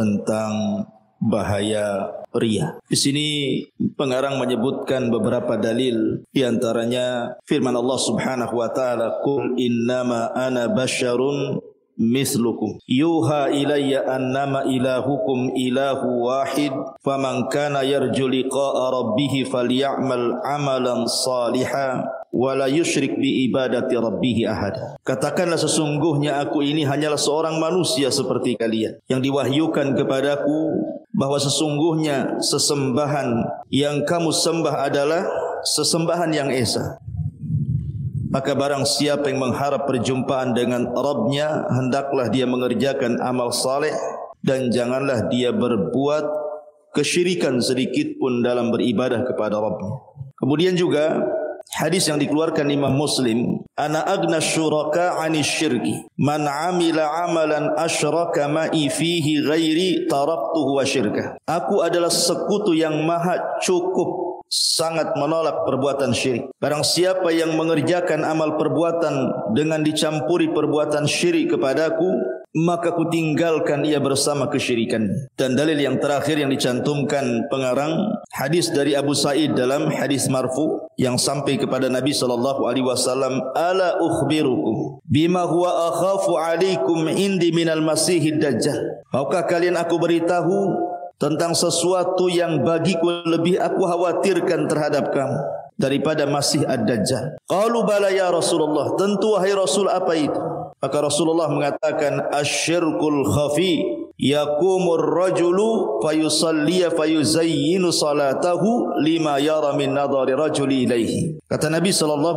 tentang bahaya riya. Di sini pengarang menyebutkan beberapa dalil, di antaranya firman Allah Subhanahu wa taala, "Qul innama ana basyarun mislukum yuha ilayya annama ilahukum ilahu wahid faman kana yarju liqa'a rabbih falyamal amalan salihan wala yusyrik bi ibadati rabbih ahada." Katakanlah, sesungguhnya aku ini hanyalah seorang manusia seperti kalian, yang diwahyukan kepadaku bahwa sesungguhnya sesembahan yang kamu sembah adalah sesembahan yang esa. Maka barang siapa yang mengharap perjumpaan dengan Rabbnya, hendaklah dia mengerjakan amal saleh dan janganlah dia berbuat kesyirikan sedikit pun dalam beribadah kepada Rabbnya. Kemudian juga hadis yang dikeluarkan Imam Muslim, "Ana agna syuraka 'anil syirki, man 'amila 'amalan asyraka ma'i fihi ghairi taraktuhu wa syirkah." Aku adalah sekutu yang maha cukup, sangat menolak perbuatan syirik. Barang siapa yang mengerjakan amal perbuatan dengan dicampuri perbuatan syirik kepadaku, maka ku tinggalkan ia bersama kesyirikannya. Dan dalil yang terakhir yang dicantumkan pengarang, hadis dari Abu Sa'id dalam hadis marfu yang sampai kepada Nabi sallallahu alaihi wasallam, "Ala ukhbirukum bima huwa akhafu alaikum indi minal masihid dajjal." Maukah kalian aku beritahu tentang sesuatu yang bagiku lebih aku khawatirkan terhadap kamu daripada Masih Ad-Dajjal? Qalu bala ya Rasulullah, tentu wahai Rasul, apa itu? Maka Rasulullah mengatakan, asyirkul khafi yakumur rajulu fayusalliya fayuzayyinu salatahu lima yara min nadhari rajuli ilaihi. Kata Nabi SAW,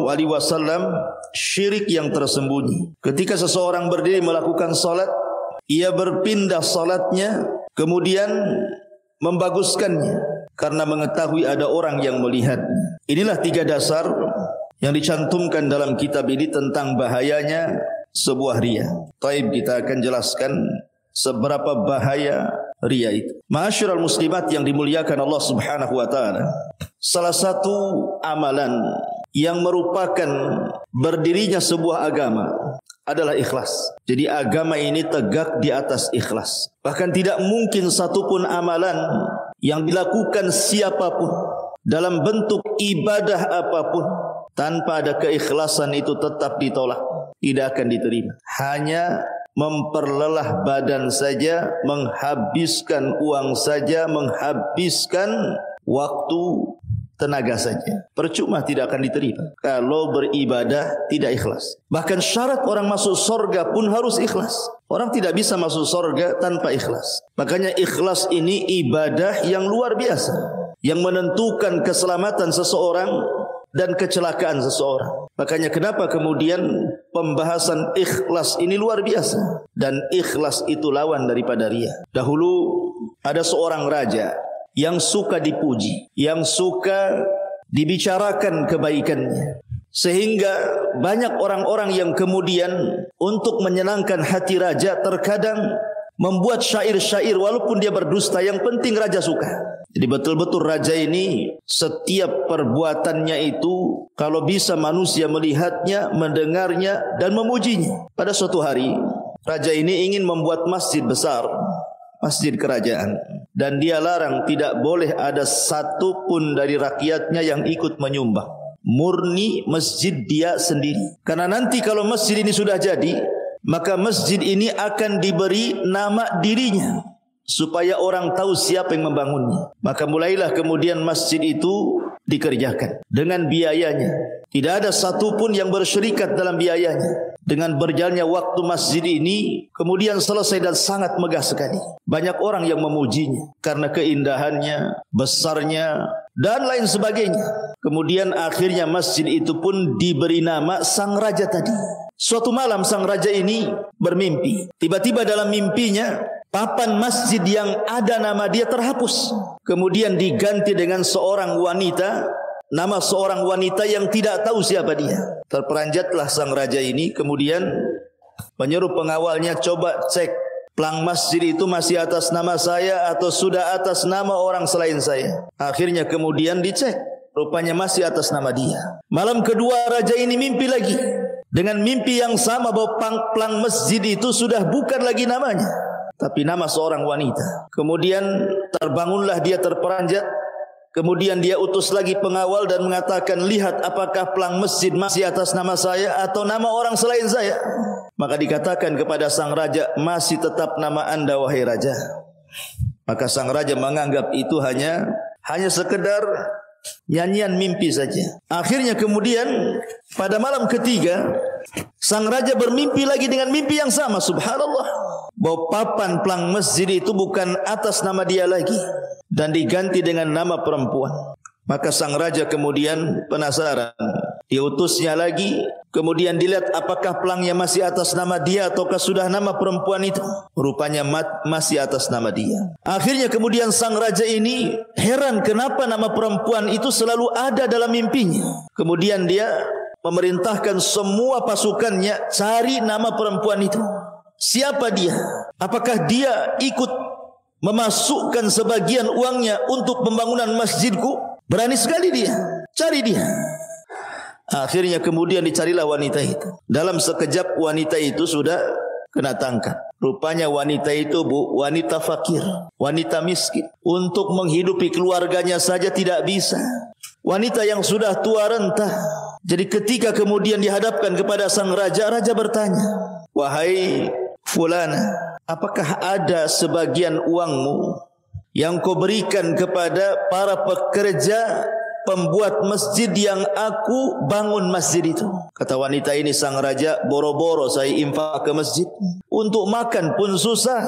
syirik yang tersembunyi. Ketika seseorang berdiri melakukan salat, ia berpindah salatnya, kemudian membaguskannya karena mengetahui ada orang yang melihatnya. Inilah 3 dasar yang dicantumkan dalam kitab ini tentang bahayanya sebuah riya. Taib, kita akan jelaskan seberapa bahaya riya itu. Ma'asyiral muslimat yang dimuliakan Allah Subhanahu wa taala, salah satu amalan yang merupakan berdirinya sebuah agama adalah ikhlas. Jadi agama ini tegak di atas ikhlas. Bahkan tidak mungkin satupun amalan yang dilakukan siapapun dalam bentuk ibadah apapun tanpa ada keikhlasan itu tetap ditolak, tidak akan diterima. Hanya memperlelah badan saja, menghabiskan uang saja, menghabiskan waktu, tenaga saja, percuma, tidak akan diterima kalau beribadah tidak ikhlas. Bahkan syarat orang masuk surga pun harus ikhlas. Orang tidak bisa masuk surga tanpa ikhlas. Makanya ikhlas ini ibadah yang luar biasa, yang menentukan keselamatan seseorang dan kecelakaan seseorang. Makanya kenapa kemudian pembahasan ikhlas ini luar biasa. Dan ikhlas itu lawan daripada riya. Dahulu ada seorang raja yang suka dipuji, yang suka dibicarakan kebaikannya, sehingga banyak orang-orang yang kemudian untuk menyenangkan hati raja terkadang membuat syair-syair walaupun dia berdusta, yang penting raja suka. Jadi betul-betul raja ini setiap perbuatannya itu kalau bisa manusia melihatnya, mendengarnya dan memujinya. Pada suatu hari raja ini ingin membuat masjid besar, masjid kerajaan, dan dia larang tidak boleh ada satu pun dari rakyatnya yang ikut menyumbang. Murni masjid dia sendiri. Karena nanti kalau masjid ini sudah jadi, maka masjid ini akan diberi nama dirinya supaya orang tahu siapa yang membangunnya. Maka mulailah kemudian masjid itu dikerjakan dengan biayanya. Tidak ada satu pun yang bersyirikat dalam biayanya. Dengan berjalannya waktu masjid ini kemudian selesai dan sangat megah sekali. Banyak orang yang memujinya karena keindahannya, besarnya dan lain sebagainya. Kemudian akhirnya masjid itu pun diberi nama sang raja tadi. Suatu malam sang raja ini bermimpi. Tiba-tiba dalam mimpinya papan masjid yang ada nama dia terhapus. Kemudian diganti dengan seorang wanita, nama seorang wanita yang tidak tahu siapa dia. Terperanjatlah sang raja ini, kemudian menyuruh pengawalnya, coba cek plang masjid itu masih atas nama saya atau sudah atas nama orang selain saya. Akhirnya kemudian dicek, rupanya masih atas nama dia. Malam kedua raja ini mimpi lagi dengan mimpi yang sama, bahwa plang masjid itu sudah bukan lagi namanya. tapi nama seorang wanita. Kemudian terbangunlah dia terperanjat. Kemudian dia utus lagi pengawal dan mengatakan, lihat apakah pelang masjid masih atas nama saya atau nama orang selain saya. Maka dikatakan kepada sang raja, masih tetap nama anda wahai raja. Maka sang raja menganggap itu hanya sekedar nyanyian mimpi saja. Akhirnya kemudian pada malam ketiga, sang raja bermimpi lagi dengan mimpi yang sama. Subhanallah, bahwa papan pelang masjid itu bukan atas nama dia lagi dan diganti dengan nama perempuan. Maka sang raja kemudian penasaran, diutusnya lagi, kemudian dilihat apakah pelangnya masih atas nama dia ataukah sudah nama perempuan itu. Rupanya masih atas nama dia. Akhirnya kemudian sang raja ini heran kenapa nama perempuan itu selalu ada dalam mimpinya. Kemudian dia memerintahkan semua pasukannya cari nama perempuan itu. Siapa dia? Apakah dia ikut memasukkan sebagian uangnya untuk pembangunan masjidku? Berani sekali dia, cari dia. Akhirnya kemudian dicarilah wanita itu. Dalam sekejap wanita itu sudah kena tangkap. Rupanya wanita itu wanita fakir, wanita miskin. Untuk menghidupi keluarganya saja tidak bisa. Wanita yang sudah tua renta. Jadi ketika kemudian dihadapkan kepada sang raja, raja bertanya, wahai fulana, apakah ada sebagian uangmu yang kau berikan kepada para pekerja pembuat masjid yang aku bangun masjid itu? Kata wanita ini, sang raja, boro-boro saya infak ke masjid. Untuk makan pun susah.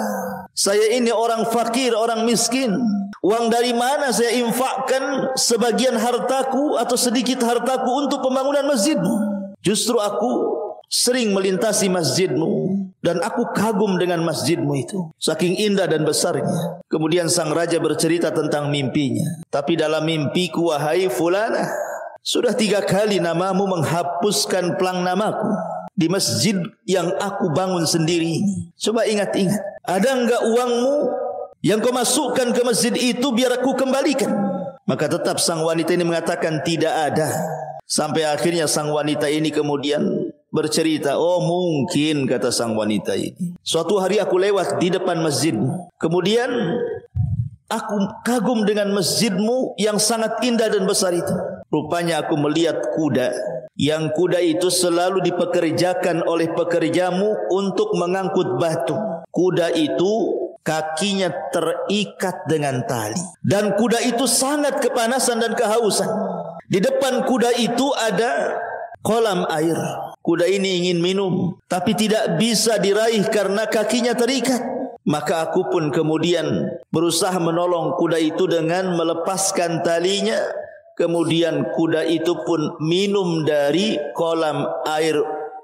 Saya ini orang fakir, orang miskin. Uang dari mana saya infakkan sebagian hartaku atau sedikit hartaku untuk pembangunan masjidmu? Justru aku sering melintasi masjidmu dan aku kagum dengan masjidmu itu, saking indah dan besarnya. Kemudian sang raja bercerita tentang mimpinya. Tapi dalam mimpiku, wahai fulana, sudah 3 kali namamu menghapuskan pelang namaku di masjid yang aku bangun sendiri ini. Coba ingat-ingat, ada enggak uangmu yang kau masukkan ke masjid itu biar aku kembalikan? Maka tetap sang wanita ini mengatakan tidak ada. Sampai akhirnya sang wanita ini kemudian bercerita, oh mungkin, kata sang wanita ini, suatu hari aku lewat di depan masjidmu. Kemudian aku kagum dengan masjidmu yang sangat indah dan besar itu. Rupanya aku melihat kuda, yang kuda itu selalu dipekerjakan oleh pekerjamu untuk mengangkut batu. Kuda itu kakinya terikat dengan tali, dan kuda itu sangat kepanasan dan kehausan. Di depan kuda itu ada kolam air. Kuda ini ingin minum, tapi tidak bisa diraih karena kakinya terikat. Maka aku pun kemudian berusaha menolong kuda itu dengan melepaskan talinya. Kemudian kuda itu pun minum dari kolam air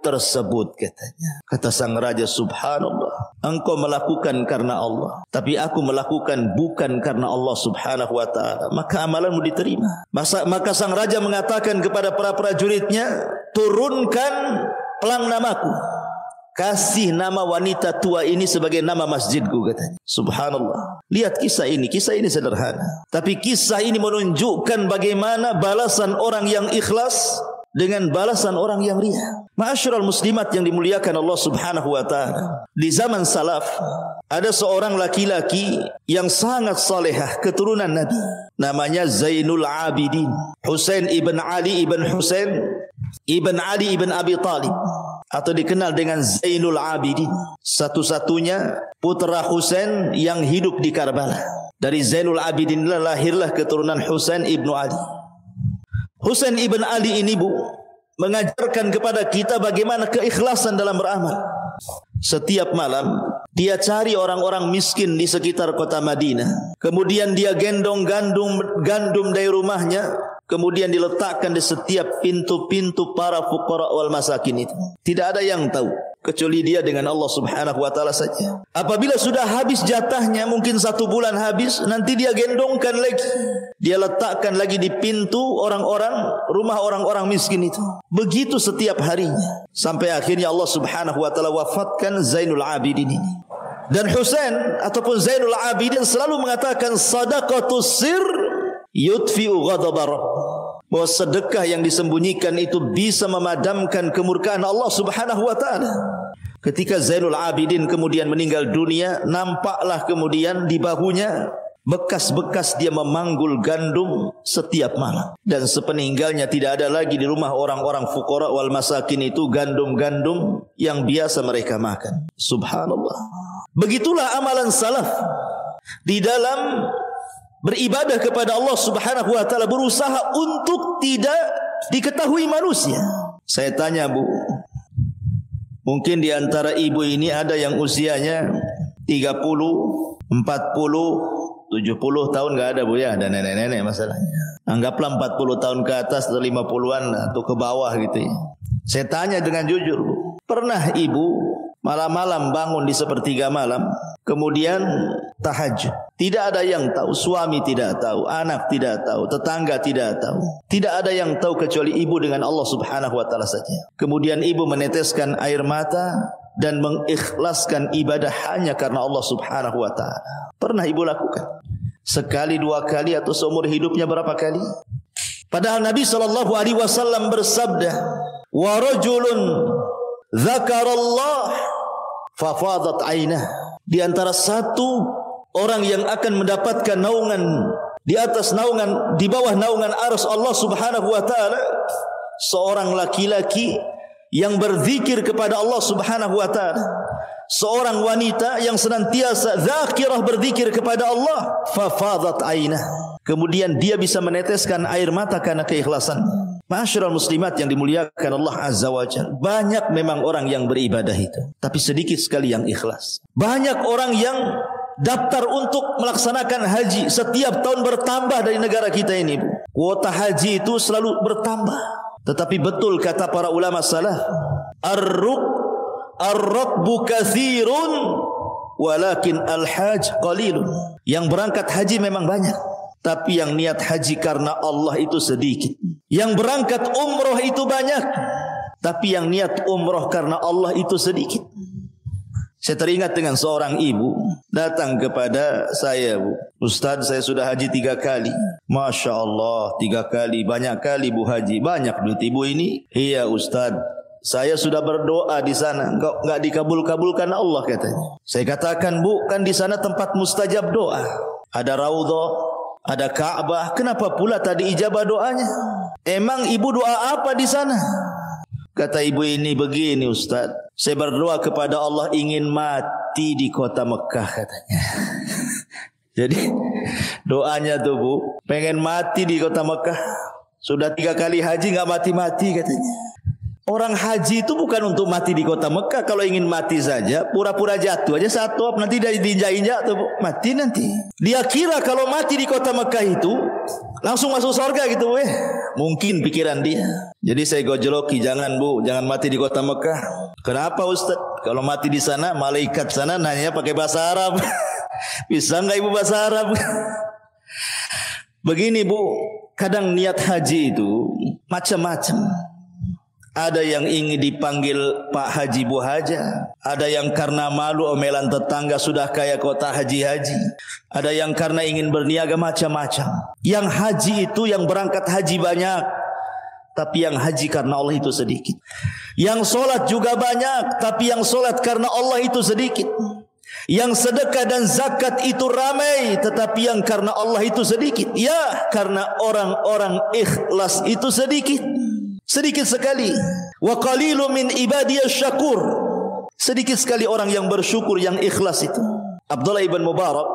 tersebut, katanya. Kata sang raja, subhanallah, engkau melakukan karena Allah, tapi aku melakukan bukan karena Allah subhanahu wa ta'ala, maka amalanmu diterima. Maka sang raja mengatakan kepada para prajuritnya, turunkan pelang namaku, kasih nama wanita tua ini sebagai nama masjidku, katanya. Subhanallah. Lihat kisah ini sederhana, tapi kisah ini menunjukkan bagaimana balasan orang yang ikhlas dengan balasan orang yang riya. Ma'asyiral muslimat yang dimuliakan Allah subhanahu wa ta'ala, di zaman salaf ada seorang laki-laki yang sangat salehah, keturunan Nabi, namanya Zainul Abidin, Husain ibn Ali ibn Husain ibn Ali ibn Abi Talib, atau dikenal dengan Zainul Abidin, satu-satunya putra Husain yang hidup di Karbala. Dari Zainul Abidin lahirlah keturunan Husain ibn Ali. Husain ibn Ali ini, Bu, mengajarkan kepada kita bagaimana keikhlasan dalam beramal. Setiap malam dia cari orang-orang miskin di sekitar kota Madinah. Kemudian dia gendong gandum dari rumahnya, kemudian diletakkan di setiap pintu-pintu para fuqara wal masakin itu. Tidak ada yang tahu kecuali dia dengan Allah subhanahu wa ta'ala saja. Apabila sudah habis jatahnya, mungkin 1 bulan habis, nanti dia gendongkan lagi, dia letakkan lagi di pintu rumah orang-orang miskin itu. Begitu setiap harinya, sampai akhirnya Allah subhanahu wa ta'ala wafatkan Zainul Abidin ini. Dan Husain ataupun Zainul Abidin selalu mengatakan, sadaqatus sir yudfi'u ghadabar Rabb, bahwa sedekah yang disembunyikan itu bisa memadamkan kemurkaan Allah subhanahu wa ta'ala. Ketika Zainul Abidin kemudian meninggal dunia, nampaklah kemudian di bahunya bekas-bekas dia memanggul gandum setiap malam. Dan sepeninggalnya tidak ada lagi di rumah orang-orang fuqara wal masakin itu gandum-gandum yang biasa mereka makan. Subhanallah. Begitulah amalan salaf di dalam beribadah kepada Allah Subhanahu wa taala, berusaha untuk tidak diketahui manusia. Saya tanya, Bu, mungkin di antara ibu ini ada yang usianya 30, 40, 70 tahun enggak ada, Bu, ya? Ada nenek-nenek masalahnya. Anggaplah 40 tahun ke atas atau 50-an atau ke bawah gitu ya. Saya tanya dengan jujur, Bu, pernah ibu malam-malam bangun di sepertiga malam kemudian tahajud? Tidak ada yang tahu, suami tidak tahu, anak tidak tahu, tetangga tidak tahu. Tidak ada yang tahu kecuali ibu dengan Allah Subhanahu wa taala saja. Kemudian ibu meneteskan air mata dan mengikhlaskan ibadah hanya karena Allah Subhanahu wa taala. Pernah ibu lakukan? Sekali, dua kali, atau seumur hidupnya berapa kali? Padahal Nabi SAW bersabda, wa rajulun dzakarallah fafadat ainah. Di antara satu orang yang akan mendapatkan naungan di atas naungan, di bawah naungan arsy Allah Subhanahu wa taala, seorang laki-laki yang berzikir kepada Allah Subhanahu wa taala, seorang wanita yang senantiasa zakirah berzikir kepada Allah, fafadat ainah, kemudian dia bisa meneteskan air mata karena keikhlasan. Ma'asyiral muslimat yang dimuliakan Allah Azza wa Jalla, banyak memang orang yang beribadah itu, tapi sedikit sekali yang ikhlas. Banyak orang yang daftar untuk melaksanakan haji setiap tahun bertambah dari negara kita ini, Bu. Kuota haji itu selalu bertambah. Tetapi betul kata para ulama salaf, ar-raqbu katsirun walakin al-haj qalilun. Yang berangkat haji memang banyak, tapi yang niat haji karena Allah itu sedikit. Yang berangkat umroh itu banyak, tapi yang niat umroh karena Allah itu sedikit. Saya teringat dengan seorang ibu datang kepada saya, Bu. Ustaz, saya sudah haji 3 kali. Masya Allah, 3 kali. Banyak kali, Bu, haji. Banyak duit ibu ini. Iya, Ustaz, saya sudah berdoa di sana. Enggak dikabul-kabulkan Allah, katanya. Saya katakan, Bu, kan di sana tempat mustajab doa. Ada Raudhah, ada Ka'bah. Kenapa pula tadi ijabah doanya? Emang ibu doa apa di sana? Kata ibu ini, begini Ustaz, saya berdoa kepada Allah ingin mati di kota Mekah, katanya. Jadi doanya tuh, Bu, pengen mati di kota Mekah. Sudah 3 kali haji nggak mati-mati, katanya. Orang haji itu bukan untuk mati di kota Mekah. Kalau ingin mati saja, pura-pura jatuh aja satu, nanti dia diinjak-injak tuh, Bu, mati nanti. Dia kira kalau mati di kota Mekah itu langsung masuk surga gitu, Bu. Mungkin pikiran dia. Jadi saya gojloki, jangan, Bu, jangan mati di kota Mekah. Kenapa, Ustaz? Kalau mati di sana, malaikat sana nanya pakai bahasa Arab. Bisa enggak ibu bahasa Arab? Begini, Bu, kadang niat haji itu macam-macam. Ada yang ingin dipanggil Pak Haji, Bu Haja. Ada yang karena malu omelan tetangga sudah kaya kota haji-haji. Ada yang karena ingin berniaga, macam-macam. Yang haji itu yang berangkat haji banyak, tapi yang haji karena Allah itu sedikit. Yang solat juga banyak, tapi yang solat karena Allah itu sedikit. Yang sedekah dan zakat itu ramai, tetapi yang karena Allah itu sedikit. Ya, karena orang-orang ikhlas itu sedikit. Sedikit sekali. Wa qalilu min ibadiyas syakur. Sedikit sekali orang yang bersyukur, yang ikhlas itu. Abdullah ibn Mubarak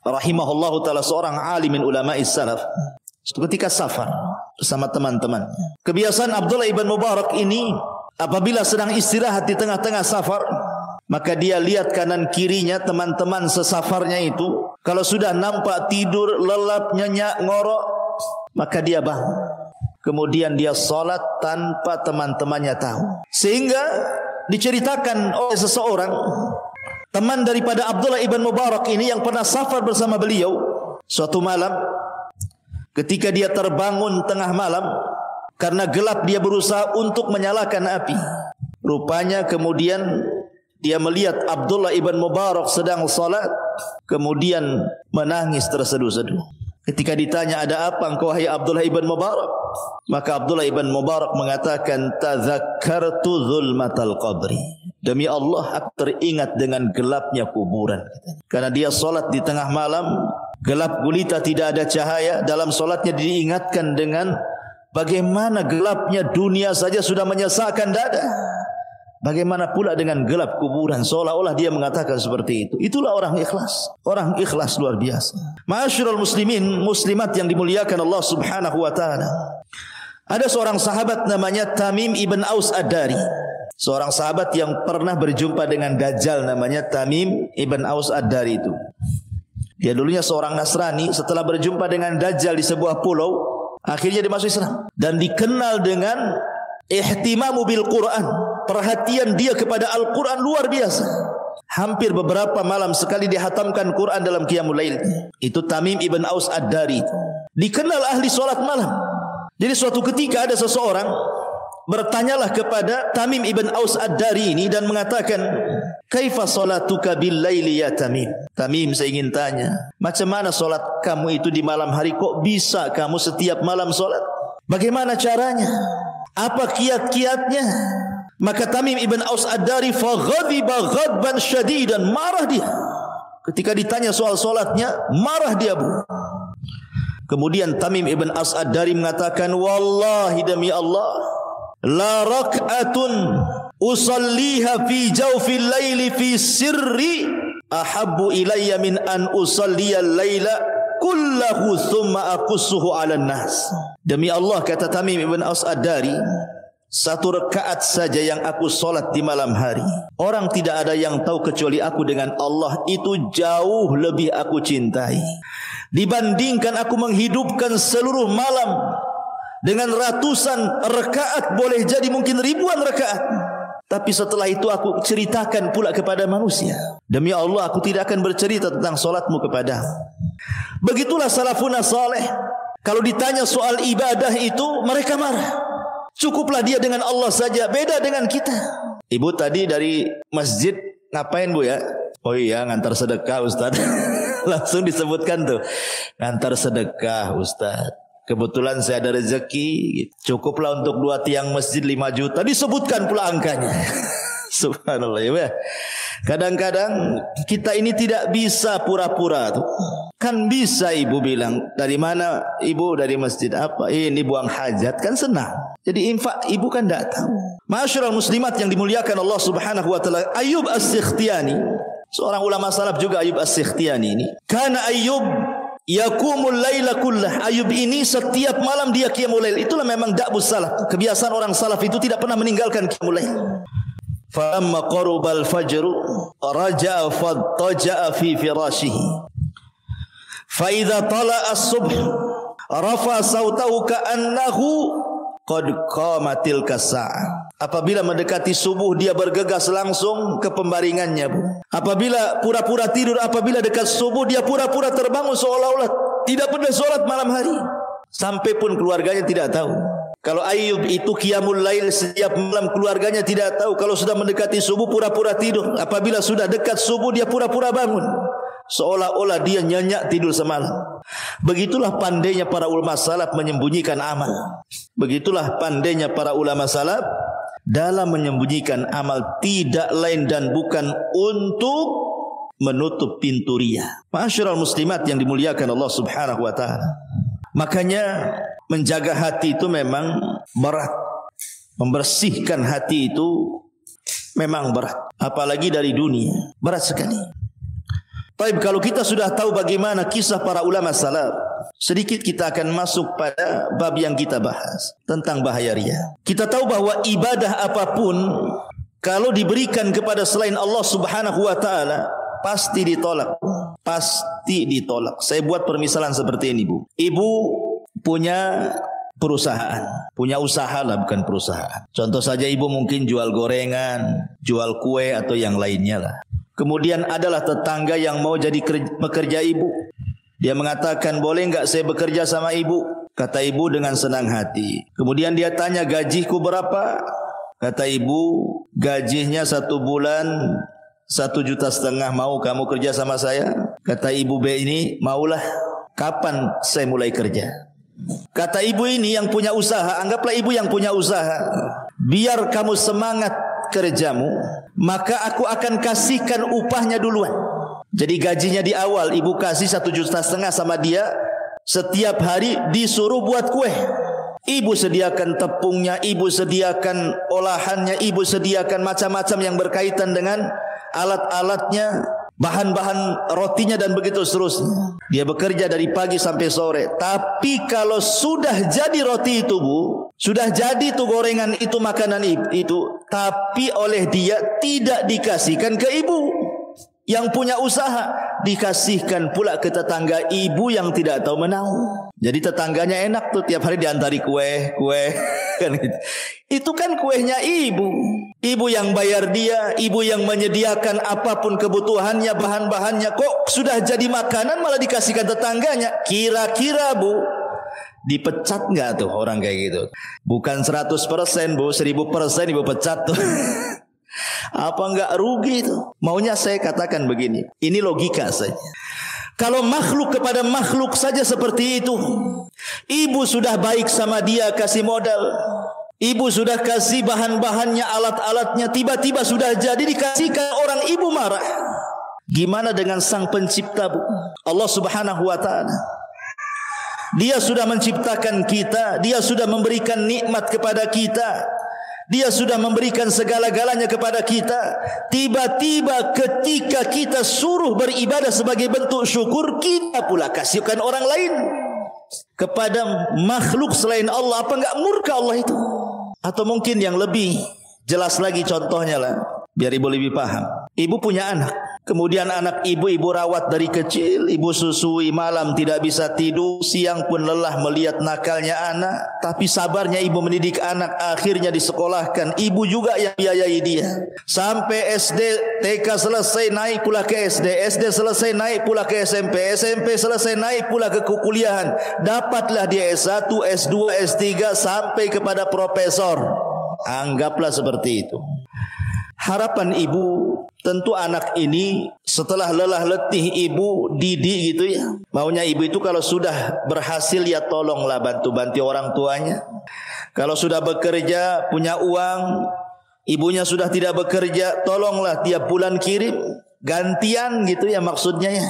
rahimahullahu ta'ala, seorang alimin ulama'is salaf, ketika safar bersama teman-teman, kebiasaan Abdullah ibn Mubarak ini apabila sedang istirahat di tengah-tengah safar, maka dia lihat kanan kirinya teman-teman sesafarnya itu. Kalau sudah nampak tidur, lelap, nyenyak, ngorok, maka dia bangun. Kemudian dia salat tanpa teman-temannya tahu. Sehingga diceritakan oleh seseorang, teman daripada Abdullah ibn Mubarak ini yang pernah safar bersama beliau, suatu malam ketika dia terbangun tengah malam karena gelap, dia berusaha untuk menyalakan api. Rupanya kemudian dia melihat Abdullah ibn Mubarak sedang salat, kemudian menangis terseduh-seduh. Ketika ditanya, ada apa engkau wahai Abdullah ibn Mubarak? Maka Abdullah ibn Mubarak mengatakan, tadzakkartu zulmatal qabri. Demi Allah aku teringat dengan gelapnya kuburan. Karena dia solat di tengah malam, gelap gulita, tidak ada cahaya. Dalam solatnya diingatkan dengan bagaimana gelapnya dunia saja sudah menyesakkan dada. Bagaimana pula dengan gelap kuburan? Seolah-olah dia mengatakan seperti itu. Itulah orang ikhlas. Orang ikhlas luar biasa. Ma'asyiral muslimin, muslimat yang dimuliakan Allah Subhanahu wa taala. Ada seorang sahabat namanya Tamim ibn Aus Ad-Dari. Seorang sahabat yang pernah berjumpa dengan Dajjal namanya Tamim ibn Aus Ad-Dari itu. Dia dulunya seorang Nasrani, setelah berjumpa dengan Dajjal di sebuah pulau, akhirnya dia masuk Islam dan dikenal dengan ihtimamu bil Quran. Perhatian dia kepada Al-Quran luar biasa. Hampir beberapa malam sekali dihatamkan Quran dalam qiyamul lail. Itu Tamim ibn Aus Ad-Dari. Dikenal ahli solat malam. Jadi suatu ketika ada seseorang bertanyalah kepada Tamim ibn Aus Ad-Dari ini dan mengatakan, "Kaifa salatuka bil laili ya Tamim?" Tamim, saya ingin tanya, macam mana solat kamu itu di malam hari? Kok bisa kamu setiap malam solat? Bagaimana caranya? Apa kiat-kiatnya? Maka Tamim ibn Aus Ad-Dari faghadiba ghadban syadidan, marah dia. Ketika ditanya soal solatnya, marah dia, Bu. Kemudian Tamim ibn Aus Ad-Dari mengatakan, "Wallahi demi Allah, la rak'atun usalliha fi jawfil laili fi sirri ahabbu ilayya min an usalliya al-laila kullahu thumma aqussuhu 'alan nas." Demi Allah, kata Tamim ibn Aus Ad-Dari, satu rakaat saja yang aku solat di malam hari, orang tidak ada yang tahu kecuali aku dengan Allah, itu jauh lebih aku cintai dibandingkan aku menghidupkan seluruh malam dengan ratusan rakaat, boleh jadi mungkin ribuan rakaat. Tapi setelah itu aku ceritakan pula kepada manusia. Demi Allah, aku tidak akan bercerita tentang solatmu kepadamu. Begitulah salafuna saleh. Kalau ditanya soal ibadah itu, mereka marah. Cukuplah dia dengan Allah saja, beda dengan kita. Ibu tadi dari masjid ngapain, Bu, ya? Oh iya, ngantar sedekah, Ustaz. Langsung disebutkan tuh, ngantar sedekah, Ustaz. Kebetulan saya ada rezeki, cukuplah untuk 2 tiang masjid 5 juta. Disebutkan pula angkanya. Subhanallah, ya. Kadang-kadang kita ini tidak bisa pura-pura tuh. Kan bisa ibu bilang, dari mana ibu? Dari masjid apa? Ini buang hajat, kan senang. Jadi infak ibu kan tidak tahu. Ma'asyiral muslimat yang dimuliakan Allah Subhanahu wa taala, Ayyub As-Sikhtiyani, seorang ulama salaf juga, Ayyub As-Sikhtiyani ini. Kana Ayyub yakumul laila kullah. Ayyub ini setiap malam dia qiyamul lail. Itulah memang da'bus salaf. Kebiasaan orang salaf itu tidak pernah meninggalkan qiyamul lail. Falamma qarubal fajr raja'a fattaja'a fi firashihi. Fa idza tala'a as-subh rafa sautahu ka'annahu qad qamatil kasa'ah. Apabila mendekati subuh dia bergegas langsung ke pembaringannya, Bu. Apabila pura-pura tidur, apabila dekat subuh dia pura-pura terbangun seolah-olah tidak pernah sholat malam hari. Sampai pun keluarganya tidak tahu. Kalau Ayyub itu qiyamul lail setiap malam, keluarganya tidak tahu. Kalau sudah mendekati subuh pura-pura tidur. Apabila sudah dekat subuh dia pura-pura bangun, seolah-olah dia nyenyak tidur semalam. Begitulah pandainya para ulama salaf menyembunyikan amal. Begitulah pandainya para ulama salaf dalam menyembunyikan amal, tidak lain dan bukan untuk menutup pintu riya. Ma'asyiral muslimat yang dimuliakan Allah Subhanahu wa taala. Makanya menjaga hati itu memang berat. Membersihkan hati itu memang berat. Apalagi dari dunia, berat sekali. Baik, kalau kita sudah tahu bagaimana kisah para ulama salaf, sedikit kita akan masuk pada bab yang kita bahas tentang bahaya riya. Kita tahu bahwa ibadah apapun kalau diberikan kepada selain Allah Subhanahu wa taala pasti ditolak. Pasti ditolak. Saya buat permisalan seperti ini, Bu. Ibu punya perusahaan, punya usaha lah, bukan perusahaan. Contoh saja ibu mungkin jual gorengan, jual kue atau yang lainnya lah. Kemudian adalah tetangga yang mau jadi pekerja ibu. Dia mengatakan, boleh enggak saya bekerja sama ibu? Kata ibu dengan senang hati. Kemudian dia tanya, gajiku berapa? Kata ibu, gajinya 1 bulan 1,5 juta. Mau kamu kerja sama saya? Kata ibu B ini, maulah. Kapan saya mulai kerja? Kata ibu ini yang punya usaha, anggaplah ibu yang punya usaha. Biar kamu semangat kerjamu, maka aku akan kasihkan upahnya duluan. Jadi gajinya di awal ibu kasih 1,5 juta sama dia, setiap hari disuruh buat kue. Ibu sediakan tepungnya, ibu sediakan olahannya, ibu sediakan macam-macam yang berkaitan dengan alat-alatnya, bahan-bahan rotinya dan begitu seterusnya. Dia bekerja dari pagi sampai sore. Tapi kalau sudah jadi roti itu, Bu, sudah jadi itu gorengan itu, makanan itu, tapi oleh dia tidak dikasihkan ke ibu yang punya usaha, dikasihkan pula ke tetangga ibu yang tidak tahu menahu. Jadi tetangganya enak tuh, tiap hari diantari kue kan gitu. Itu kan kuenya ibu. Ibu yang bayar dia, ibu yang menyediakan apapun kebutuhannya, bahan-bahannya. Kok sudah jadi makanan malah dikasihkan tetangganya? Kira-kira, Bu, dipecat nggak tuh orang kayak gitu? Bukan 100%, Bu, 1000% ibu pecat tuh. Apa enggak rugi itu? Maunya saya katakan begini, ini logika saja. Kalau makhluk kepada makhluk saja seperti itu, ibu sudah baik sama dia, kasih modal, ibu sudah kasih bahan-bahannya, alat-alatnya, tiba-tiba sudah jadi dikasihkan orang, ibu marah. Gimana dengan sang pencipta, Bu? Allah Subhanahu wa ta'ala. Dia sudah menciptakan kita, dia sudah memberikan nikmat kepada kita, dia sudah memberikan segala-galanya kepada kita. Tiba-tiba ketika kita suruh beribadah sebagai bentuk syukur, kita pula kasihkan orang lain kepada makhluk selain Allah. Apa enggak murka Allah itu? Atau mungkin yang lebih jelas lagi contohnya lah, biar ibu lebih paham. Ibu punya anak, kemudian anak ibu rawat dari kecil, ibu susui, malam tidak bisa tidur, siang pun lelah melihat nakalnya anak. Tapi sabarnya ibu mendidik anak, akhirnya disekolahkan, ibu juga yang biayai dia sampai SD, TK selesai naik pula ke SD, SD selesai naik pula ke SMP, SMP selesai naik pula ke kuliahan, dapatlah dia S1, S2, S3 sampai kepada profesor. Anggaplah seperti itu. Harapan ibu, tentu anak ini setelah lelah letih ibu didik gitu ya. Maunya ibu itu kalau sudah berhasil ya tolonglah bantu-bantu orang tuanya. Kalau sudah bekerja punya uang, ibunya sudah tidak bekerja, tolonglah tiap bulan kirim, gantian gitu ya maksudnya ya.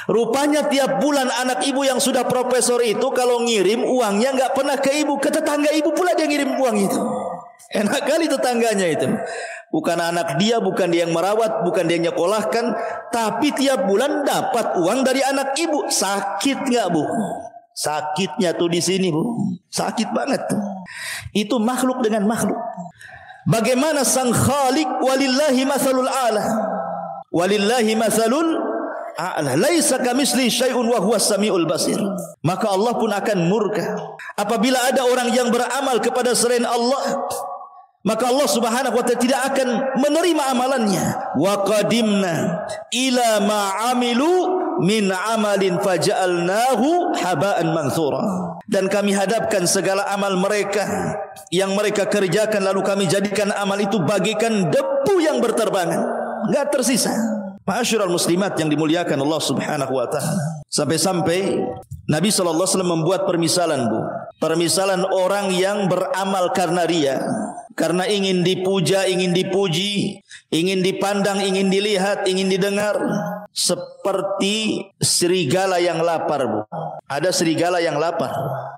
Rupanya tiap bulan anak ibu yang sudah profesor itu kalau ngirim uangnya nggak pernah ke ibu, ke tetangga ibu pula dia ngirim uang itu. Enak kali tetangganya itu. Bukan anak dia, bukan dia yang merawat, bukan dia yang nyekolahkan, tapi tiap bulan dapat uang dari anak ibu. Sakit nggak, Bu? Sakitnya tuh di sini, Bu. Sakit banget tuh. Itu makhluk dengan makhluk. Bagaimana sang Khalik? Walillahi masalul a'la. Walillahi masalul a'la. Laisa kamitsli syai'un wa huwas samiul basir. Maka Allah pun akan murka apabila ada orang yang beramal kepada selain Allah. Maka Allah Subhanahu wa ta'ala tidak akan menerima amalannya. Wa qadimna ila ma amilu min amalin faja'alnahu haba'an manthura. Dan kami hadapkan segala amal mereka yang mereka kerjakan, lalu kami jadikan amal itu bagaikan debu yang berterbangan, enggak tersisa. Ma'asyiral muslimat yang dimuliakan Allah Subhanahu wa ta'ala. Sampai-sampai Nabi sallallahu alaihi wasallam membuat permisalan, Bu. Permisalan orang yang beramal karena riya, karena ingin dipuja, ingin dipuji, ingin dipandang, ingin dilihat, ingin didengar, seperti serigala yang lapar, Bu. Ada serigala yang lapar,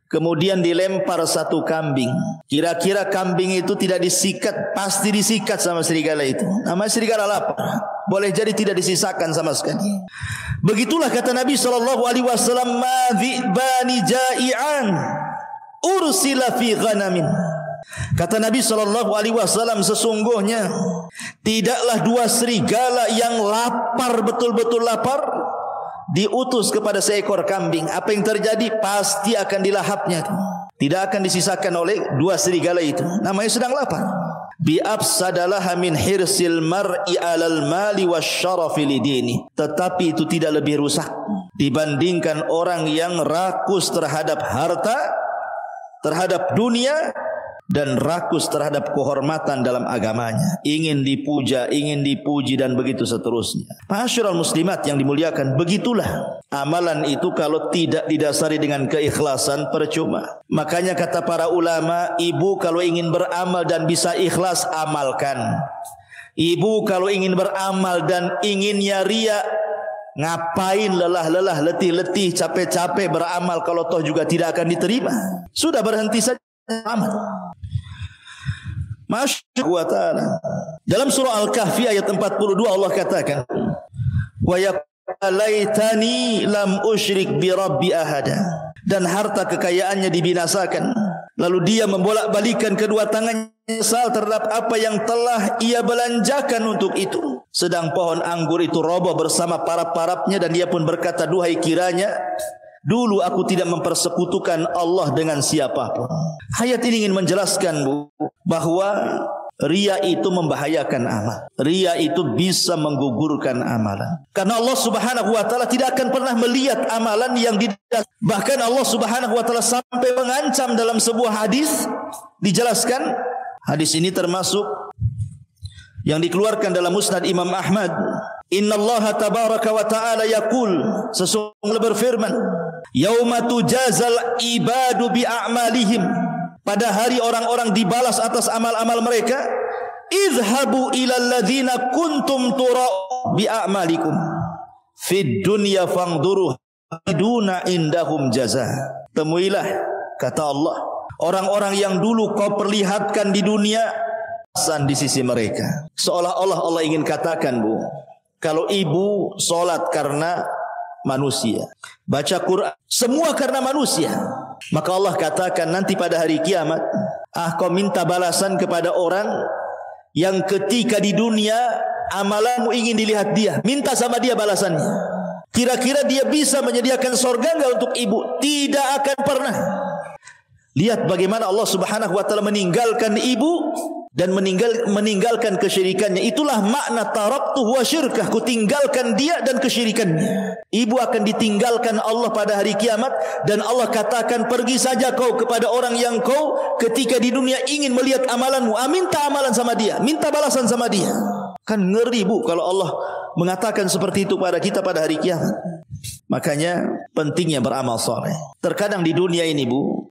kemudian dilempar satu kambing. Kira-kira kambing itu tidak disikat, pasti disikat sama serigala itu. Namanya serigala lapar, boleh jadi tidak disisakan sama sekali. Begitulah kata Nabi sallallahu alaihi wasallam, "Madzibani ja'ian ursila fi ghanamin." Kata Nabi sallallahu alaihi wasallam, sesungguhnya tidaklah dua serigala yang lapar, betul-betul lapar, diutus kepada seekor kambing. Apa yang terjadi? Pasti akan dilahapnya. Tidak akan disisakan oleh dua serigala itu. Namanya sedang lapar. Bi afsadalaha min hirsil mar'i 'alal mali wasyarafi lidini. Tetapi itu tidak lebih rusak dibandingkan orang yang rakus terhadap harta, terhadap dunia, dan rakus terhadap kehormatan dalam agamanya, ingin dipuja, ingin dipuji dan begitu seterusnya. Ma'asyiral muslimat yang dimuliakan, begitulah amalan itu kalau tidak didasari dengan keikhlasan percuma. Makanya kata para ulama, ibu kalau ingin beramal dan bisa ikhlas, amalkan. Ibu kalau ingin beramal dan inginnya riya, ngapain lelah-lelah, letih-letih, capek-capek beramal kalau toh juga tidak akan diterima. Sudah berhenti saja amal. Masya Allah. Dalam surah Al-Kahfi ayat 42 Allah katakan, wa yaqalaitani lam usyrik bi rabbi ahada. Dan harta kekayaannya dibinasakan, lalu dia membolak-balikan kedua tangannya menyesal terhadap apa yang telah ia belanjakan untuk itu. Sedang pohon anggur itu roboh bersama parap-parapnya, dan dia pun berkata, duhai kiranya dulu aku tidak mempersekutukan Allah dengan siapapun. Ayat ini ingin menjelaskan, Bu, bahwa riya itu membahayakan amal. Riya itu bisa menggugurkan amalan. Karena Allah Subhanahu wa taala tidak akan pernah melihat amalan yang bahkan Allah Subhanahu wa taala sampai mengancam dalam sebuah hadis, dijelaskan. Hadis ini termasuk yang dikeluarkan dalam Musnad Imam Ahmad. Innallaha tabaraka wa ta'ala yaqul, sesungguhnya berfirman, yauma tujazal ibadu bi a'malihim, pada hari orang-orang dibalas atas amal-amal mereka, idhabu ilal ladzina kuntum tura'u bi a'malikum fid dunya fangduru duna indahum jaza. Temuilah, kata Allah, orang-orang yang dulu kau perlihatkan di dunia di sisi mereka. Seolah-olah Allah ingin katakan, Bu, kalau ibu solat karena manusia, baca Quran semua karena manusia, maka Allah katakan nanti pada hari kiamat, kau minta balasan kepada orang yang ketika di dunia amalanmu ingin dilihat dia, minta sama dia balasannya. Kira-kira dia bisa menyediakan surga enggak untuk ibu? Tidak akan pernah. Lihat bagaimana Allah Subhanahu wa taala meninggalkan ibu dan meninggalkan kesyirikannya. Itulah makna taraktuhu wa syirkah, ku tinggalkan dia dan kesyirikannya. Ibu akan ditinggalkan Allah pada hari kiamat, dan Allah katakan, pergi saja kau kepada orang yang kau ketika di dunia ingin melihat amalanmu, minta amalan sama dia, minta balasan sama dia. Kan ngeri, Bu, kalau Allah mengatakan seperti itu pada kita pada hari kiamat. Makanya pentingnya beramal saleh. Terkadang di dunia ini, Bu,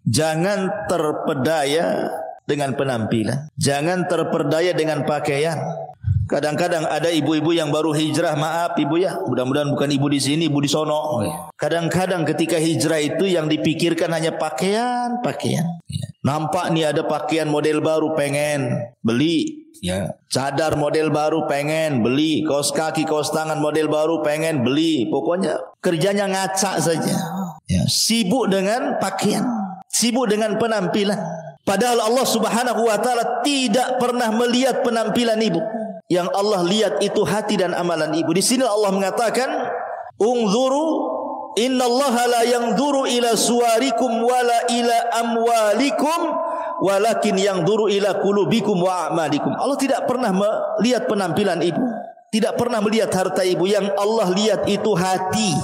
jangan terpedaya dengan penampilan, jangan terpedaya dengan pakaian. Kadang-kadang ada ibu-ibu yang baru hijrah, maaf ibu ya, mudah-mudahan bukan ibu di sini, ibu di sono. Kadang-kadang ketika hijrah itu yang dipikirkan hanya pakaian. Nampak nih ada pakaian model baru, pengen beli. Ya, cadar model baru pengen beli, kaos kaki, kaos tangan model baru pengen beli. Pokoknya kerjanya ngaca saja. Ya, sibuk dengan pakaian, sibuk dengan penampilan. Padahal Allah Subhanahu wa taala tidak pernah melihat penampilan ibu. Yang Allah lihat itu hati dan amalan ibu. Di sini Allah mengatakan, "Unzuru innallaha la yanzuru ila suwarikum wala ila amwalikum walakin yanzuru ila qulubikum wa a'malikum." Allah tidak pernah melihat penampilan ibu, tidak pernah melihat harta ibu. Yang Allah lihat itu hati.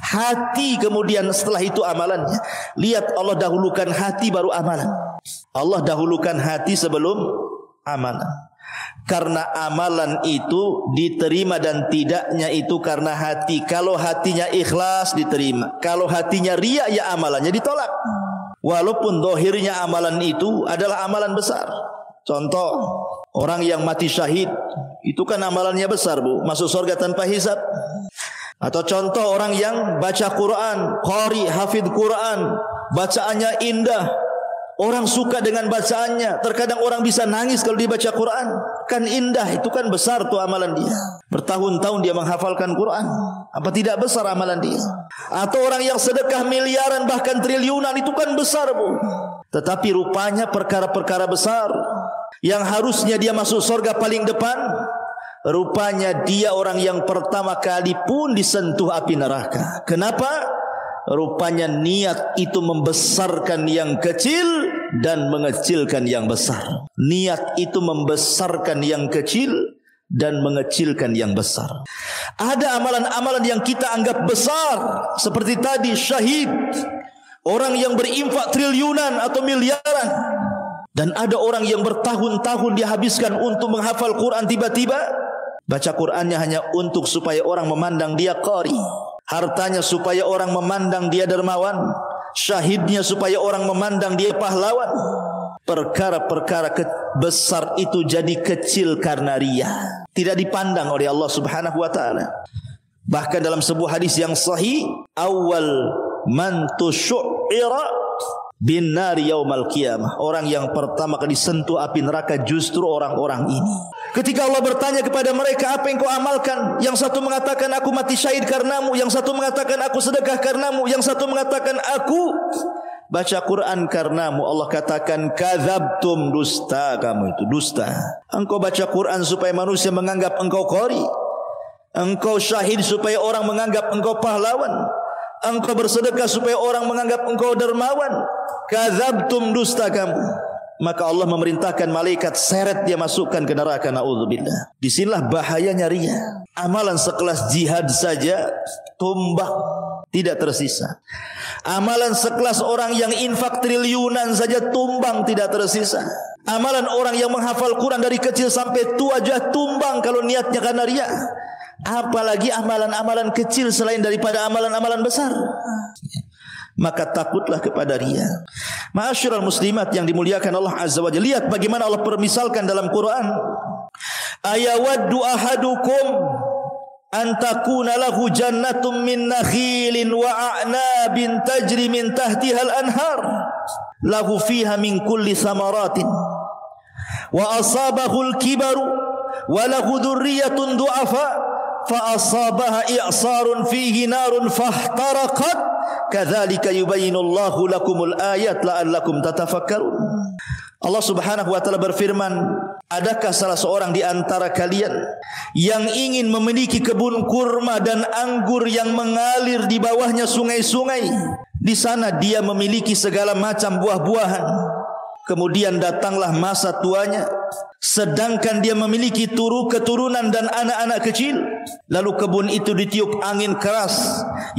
Hati, kemudian setelah itu amalannya. Lihat, Allah dahulukan hati baru amalan. Allah dahulukan hati sebelum amalan. Karena amalan itu diterima dan tidaknya itu karena hati. Kalau hatinya ikhlas diterima, kalau hatinya riya ya amalannya ditolak. Walaupun dohirnya amalan itu adalah amalan besar. Contoh, orang yang mati syahid, itu kan amalannya besar, Bu, masuk surga tanpa hisab. Atau contoh orang yang baca Quran, qari, hafidh Quran, bacaannya indah, orang suka dengan bacaannya. Terkadang orang bisa nangis kalau dibaca Quran, kan indah, itu kan besar tuh amalan dia. Bertahun-tahun dia menghafalkan Quran, apa tidak besar amalan dia? Atau orang yang sedekah miliaran bahkan triliunan, itu kan besar, Bu. Tetapi rupanya perkara-perkara besar yang harusnya dia masuk surga paling depan, rupanya dia orang yang pertama kali pun disentuh api neraka. Kenapa? Rupanya niat itu membesarkan yang kecil dan mengecilkan yang besar. Niat itu membesarkan yang kecil dan mengecilkan yang besar. Ada amalan-amalan yang kita anggap besar, seperti tadi syahid, orang yang berinfak triliunan atau miliaran. Dan ada orang yang bertahun-tahun dihabiskan untuk menghafal Quran, tiba-tiba baca Qurannya hanya untuk supaya orang memandang dia qari, hartanya supaya orang memandang dia dermawan, syahidnya supaya orang memandang dia pahlawan. Perkara-perkara besar itu jadi kecil karena riya, tidak dipandang oleh Allah Subhanahu wa taala. Bahkan dalam sebuah hadis yang sahih, awal man tusyu'ira bin nari yaumal qiyamah, orang yang pertama kali disentuh api neraka justru orang-orang ini. Ketika Allah bertanya kepada mereka, apa yang kau amalkan? Yang satu mengatakan aku mati syahid karenamu, yang satu mengatakan aku sedekah karenamu, yang satu mengatakan aku baca Quran karenamu. Allah katakan, kadzabtum, dusta kamu itu, dusta. Engkau baca Quran supaya manusia menganggap engkau qari, engkau syahid supaya orang menganggap engkau pahlawan, engkau bersedekah supaya orang menganggap engkau dermawan. Kadzabtum, dusta kamu. Maka Allah memerintahkan malaikat seret dia masukkan ke neraka, naudzubillah. Disinilah bahayanya riya. Amalan sekelas jihad saja tumbang, tidak tersisa. Amalan sekelas orang yang infak triliunan saja tumbang, tidak tersisa. Amalan orang yang menghafal Quran dari kecil sampai tua aja tumbang kalau niatnya karena riya. Apalagi amalan-amalan kecil selain daripada amalan-amalan besar. Maka takutlah kepada riya. Ma'asyiral muslimat yang dimuliakan Allah Azza wa Jalla, lihat bagaimana Allah permisalkan dalam Quran. Ayawaddu ahadukum an takuna lahu jannatum min nakhilin wa a'nabin tajri min tahtiha al-anhar lahu fiha min kulli thamaratin wa asabahu al-kibaru wa lahu dhurriyyatun du'afa fa asabaha i'sarun fihi narun fahtaraqat kadzalika yubayyinullahu lakumul ayat la'allakum tatafakkarun. Allah Subhanahu wa taala berfirman, adakah salah seorang di antara kalian yang ingin memiliki kebun kurma dan anggur yang mengalir di bawahnya sungai-sungai? Di sana dia memiliki segala macam buah-buahan. Kemudian datanglah masa tuanya, sedangkan dia memiliki keturunan dan anak-anak kecil. Lalu kebun itu ditiup angin keras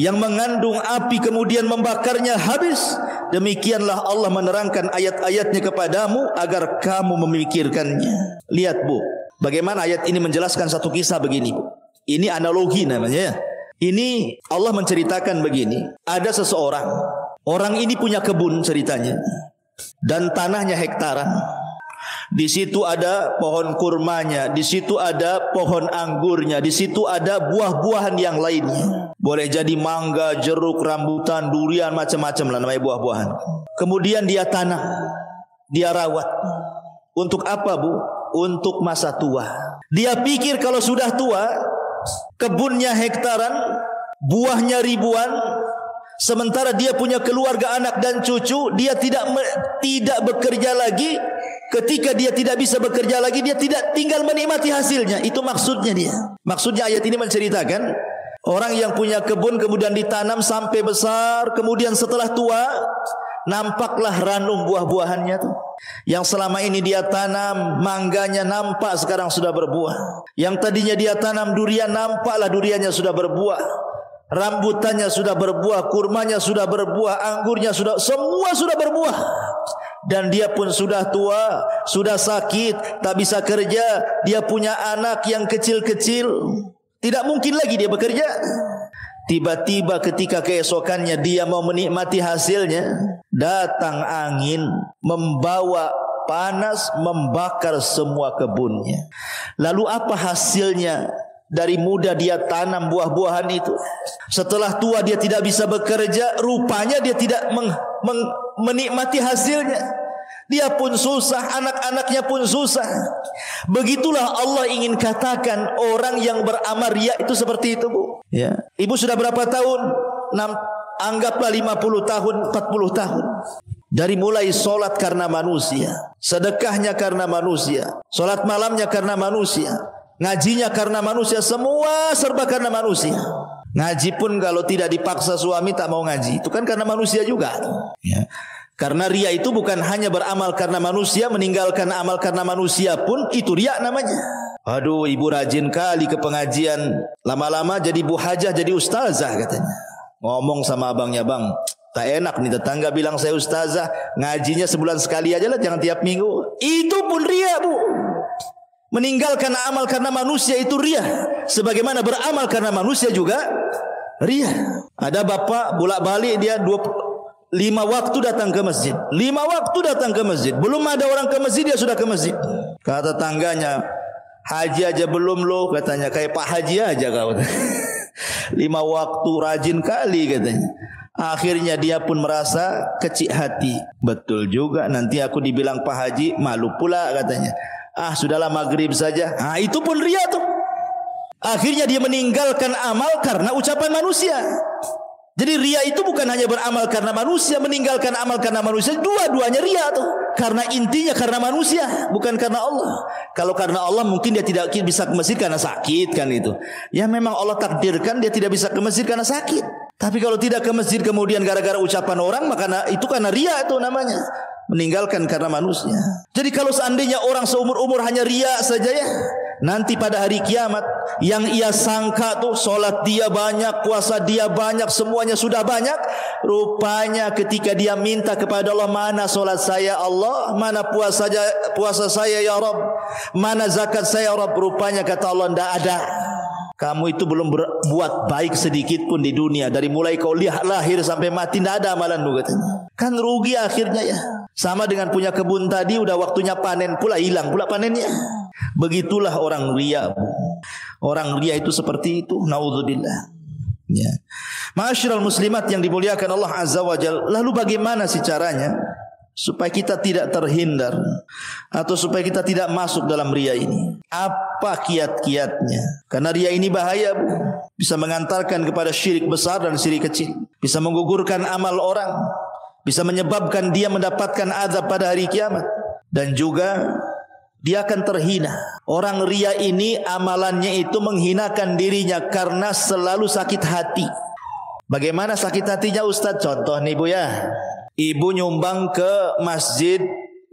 yang mengandung api, kemudian membakarnya habis. Demikianlah Allah menerangkan ayat-ayatnya kepadamu agar kamu memikirkannya. Lihat Bu, bagaimana ayat ini menjelaskan satu kisah begini Bu. Ini analogi namanya. Ini Allah menceritakan begini. Ada seseorang, orang ini punya kebun ceritanya, dan tanahnya hektaran. Di situ ada pohon kurmanya, di situ ada pohon anggurnya, di situ ada buah-buahan yang lainnya. Boleh jadi mangga, jeruk, rambutan, durian, macam-macam lah namanya buah-buahan. Kemudian dia tanam, dia rawat. Untuk apa Bu? Untuk masa tua. Dia pikir kalau sudah tua, kebunnya hektaran, buahnya ribuan, sementara dia punya keluarga, anak dan cucu, dia tidak bekerja lagi. Ketika dia tidak bisa bekerja lagi, dia tidak tinggal menikmati hasilnya. Itu maksudnya dia. Maksudnya ayat ini menceritakan orang yang punya kebun kemudian ditanam sampai besar, kemudian setelah tua nampaklah ranum buah-buahannya tuh. Yang selama ini dia tanam, mangganya nampak sekarang sudah berbuah. Yang tadinya dia tanam durian, nampaklah duriannya sudah berbuah. Rambutannya sudah berbuah, kurmanya sudah berbuah, anggurnya sudah, semua sudah berbuah. Dan dia pun sudah tua, sudah sakit, tak bisa kerja. Dia punya anak yang kecil-kecil, tidak mungkin lagi dia bekerja. Tiba-tiba ketika keesokannya dia mau menikmati hasilnya, datang angin membawa panas, membakar semua kebunnya. Lalu apa hasilnya? Dari muda dia tanam buah-buahan itu, setelah tua dia tidak bisa bekerja, rupanya dia tidak menikmati hasilnya. Dia pun susah, anak-anaknya pun susah. Begitulah Allah ingin katakan orang yang beramal riya itu seperti itu Bu. Ya. Ibu sudah berapa tahun? Anggaplah 50 tahun, 40 tahun. Dari mulai solat karena manusia, sedekahnya karena manusia, solat malamnya karena manusia, ngajinya karena manusia, semua serba karena manusia. Ngaji pun kalau tidak dipaksa suami tak mau ngaji, itu kan karena manusia juga. Ya. Karena riya itu bukan hanya beramal karena manusia, meninggalkan amal karena manusia pun itu riya namanya. Aduh, ibu rajin kali ke pengajian, lama-lama jadi bu hajah, jadi ustazah katanya. Ngomong sama abangnya, bang, Tak enak nih tetangga bilang saya ustazah, ngajinya sebulan sekali aja lah, jangan tiap minggu. Itu pun ria, Bu. Meninggalkan amal karena manusia itu ria. Sebagaimana beramal karena manusia juga ria. Ada bapak bolak-balik dia 5 waktu datang ke masjid. 5 waktu datang ke masjid. Belum ada orang ke masjid dia sudah ke masjid. Kata tangganya, haji aja belum lo, katanya, kayak Pak Haji aja kau. 5 waktu rajin kali katanya. Akhirnya dia pun merasa kecil hati. Betul juga, nanti aku dibilang Pak Haji, malu pula katanya. Ah, sudahlah maghrib saja. Ah, itu pun ria tuh. Akhirnya dia meninggalkan amal karena ucapan manusia. Jadi ria itu bukan hanya beramal karena manusia, meninggalkan amal karena manusia, dua-duanya ria tuh. Karena intinya karena manusia, bukan karena Allah. Kalau karena Allah mungkin dia tidak bisa ke masjid karena sakit kan itu. Ya memang Allah takdirkan dia tidak bisa ke masjid karena sakit. Tapi kalau tidak ke masjid kemudian gara-gara ucapan orang, maka itu karena ria itu namanya. Meninggalkan karena manusia. Jadi kalau seandainya orang seumur-umur hanya ria saja ya, nanti pada hari kiamat yang ia sangka tuh solat dia banyak, puasa dia banyak, semuanya sudah banyak, rupanya ketika dia minta kepada Allah, mana solat saya Allah, mana puasa saya ya Rabb, mana zakat saya ya Rabb, rupanya kata Allah, tidak ada. Kamu itu belum berbuat baik sedikit pun di dunia. Dari mulai kau lahir sampai mati tidak ada amalanmu katanya. Kan rugi akhirnya ya. Sama dengan punya kebun tadi, udah waktunya panen pula, hilang pula panennya. Begitulah orang riya. Orang riya itu seperti itu. Naudzubillah. Ya. Ma'asyiral muslimat yang dimuliakan Allah Azza wa Jalla. Lalu bagaimana sih caranya supaya kita tidak terhindar atau supaya kita tidak masuk dalam riya ini? Apa kiat-kiatnya? Karena riya ini bahaya, Bu. Bisa mengantarkan kepada syirik besar dan syirik kecil. Bisa menggugurkan amal orang. Bisa menyebabkan dia mendapatkan azab pada hari kiamat. Dan juga dia akan terhina. Orang riya ini amalannya itu menghinakan dirinya karena selalu sakit hati. Bagaimana sakit hatinya Ustaz? Contoh nih Bu ya. Ibu nyumbang ke masjid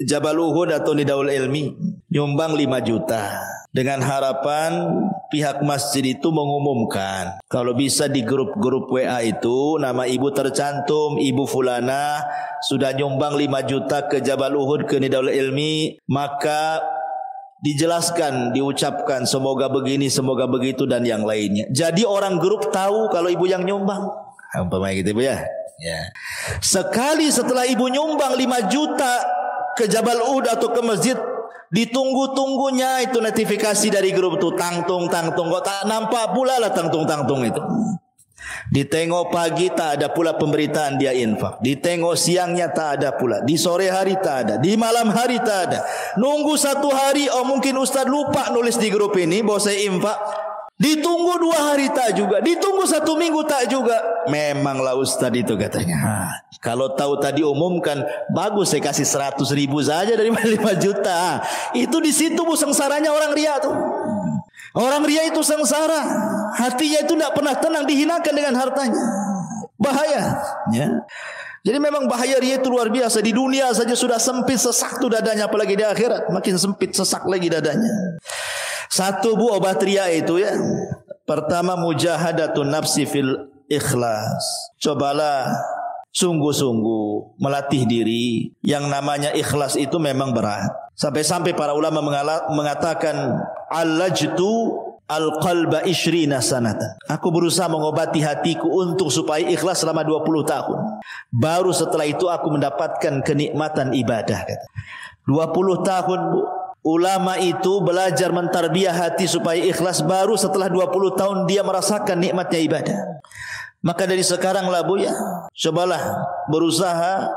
Jabal Uhud atau Nidaul Ilmi, nyumbang 5 juta dengan harapan pihak masjid itu mengumumkan kalau bisa di grup-grup WA itu nama ibu tercantum, ibu fulana sudah nyumbang 5 juta ke Jabal Uhud, ke Nidaul Ilmi, maka dijelaskan, diucapkan semoga begini, semoga begitu dan yang lainnya. Jadi orang grup tahu kalau ibu yang nyumbang. Umpamanya gitu Bu ya. Ya. Sekali setelah ibu nyumbang 5 juta ke Jabal Uhud atau ke masjid, ditunggu-tunggunya itu notifikasi dari grup itu, tangtung kok tak nampak pula lah tangtung itu. Ditengok pagi tak ada pula pemberitaan dia infak, ditengok siangnya tak ada pula, di sore hari tak ada, di malam hari tak ada. Nunggu 1 hari, oh mungkin Ustaz lupa nulis di grup ini bahwa saya infak. Ditunggu 2 hari tak juga, ditunggu 1 minggu tak juga. Memanglah Ustaz itu katanya. Kalau tahu tadi umumkan, bagus saya kasih 100.000 saja dari 5 juta. Itu di situ Bu sengsaranya orang riya tuh. Orang riya itu sengsara. Hatinya itu tidak pernah tenang, dihinakan dengan hartanya. Bahaya. Ya. Jadi memang bahaya riya itu luar biasa. Di dunia saja sudah sempit sesak tuh dadanya, apalagi di akhirat makin sempit sesak lagi dadanya. Satu Bu obat riya itu ya. Pertama mujahadatun nafsi fil ikhlas. Cobalah sungguh-sungguh melatih diri. Yang namanya ikhlas itu memang berat. Sampai-sampai para ulama mengatakan allajtu al-qalba 20 sanatan. Aku berusaha mengobati hatiku untuk supaya ikhlas selama 20 tahun. Baru setelah itu aku mendapatkan kenikmatan ibadah kata. 20 tahun Bu. Ulama itu belajar mentarbiyah hati supaya ikhlas, baru setelah 20 tahun dia merasakan nikmatnya ibadah. Maka dari sekarang lah Bu ya, cobalah berusaha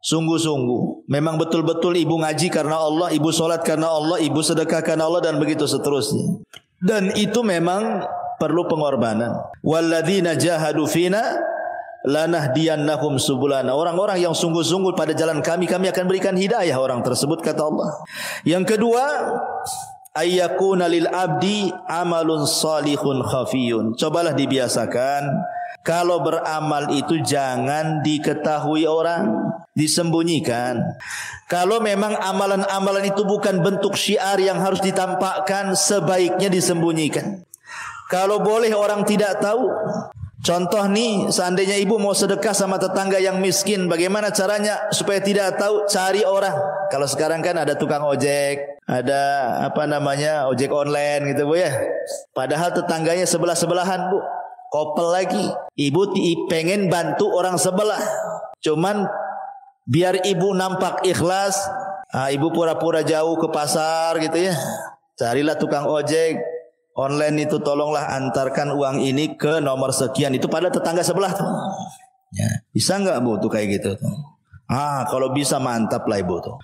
sungguh-sungguh. Memang betul-betul ibu ngaji karena Allah, ibu sholat karena Allah, ibu sedekah karena Allah dan begitu seterusnya. Dan itu memang perlu pengorbanan. Walladzina jahadu fina lanahdiyannahum subulana. Orang-orang yang sungguh-sungguh pada jalan kami akan berikan hidayah orang tersebut kata Allah. Yang kedua, ayyakuna lil abdi amalun salihun khafiyun. Cobalah dibiasakan kalau beramal itu jangan diketahui orang, disembunyikan. Kalau memang amalan-amalan itu bukan bentuk syiar yang harus ditampakkan, sebaiknya disembunyikan. Kalau boleh orang tidak tahu, Contoh nih, seandainya ibu mau sedekah sama tetangga yang miskin, bagaimana caranya supaya tidak tahu? Cari orang. Kalau sekarang kan ada tukang ojek, ada ojek online gitu Bu ya. Padahal tetangganya sebelah-sebelahan Bu, kopel lagi. Ibu pengen bantu orang sebelah, cuman biar ibu nampak ikhlas, ibu pura-pura jauh ke pasar gitu ya. Carilah tukang ojek online itu, tolonglah antarkan uang ini ke nomor sekian, itu pada tetangga sebelah tuh. Ya, bisa nggak Bu tuh kayak gitu tuh? Kalau bisa mantap lah Ibu tuh.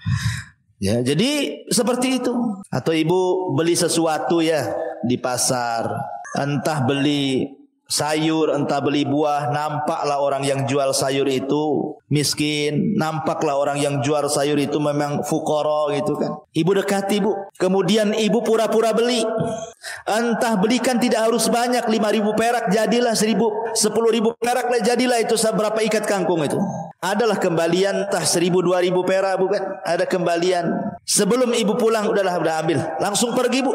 Ya, jadi seperti itu. Atau ibu beli sesuatu ya di pasar, entah beli sayur, entah beli buah, nampaklah orang yang jual sayur itu miskin, nampaklah orang yang jual sayur itu memang fukara gitu kan. Ibu dekati Bu, kemudian ibu pura-pura beli. Entah belikan tidak harus banyak, 5.000 perak jadilah 10.000 perak lah jadilah itu berapa ikat kangkung itu. Adalah kembalian entah 1.000-2.000 perak bukan? Ada kembalian. Sebelum ibu pulang udah ambil, langsung pergi Bu.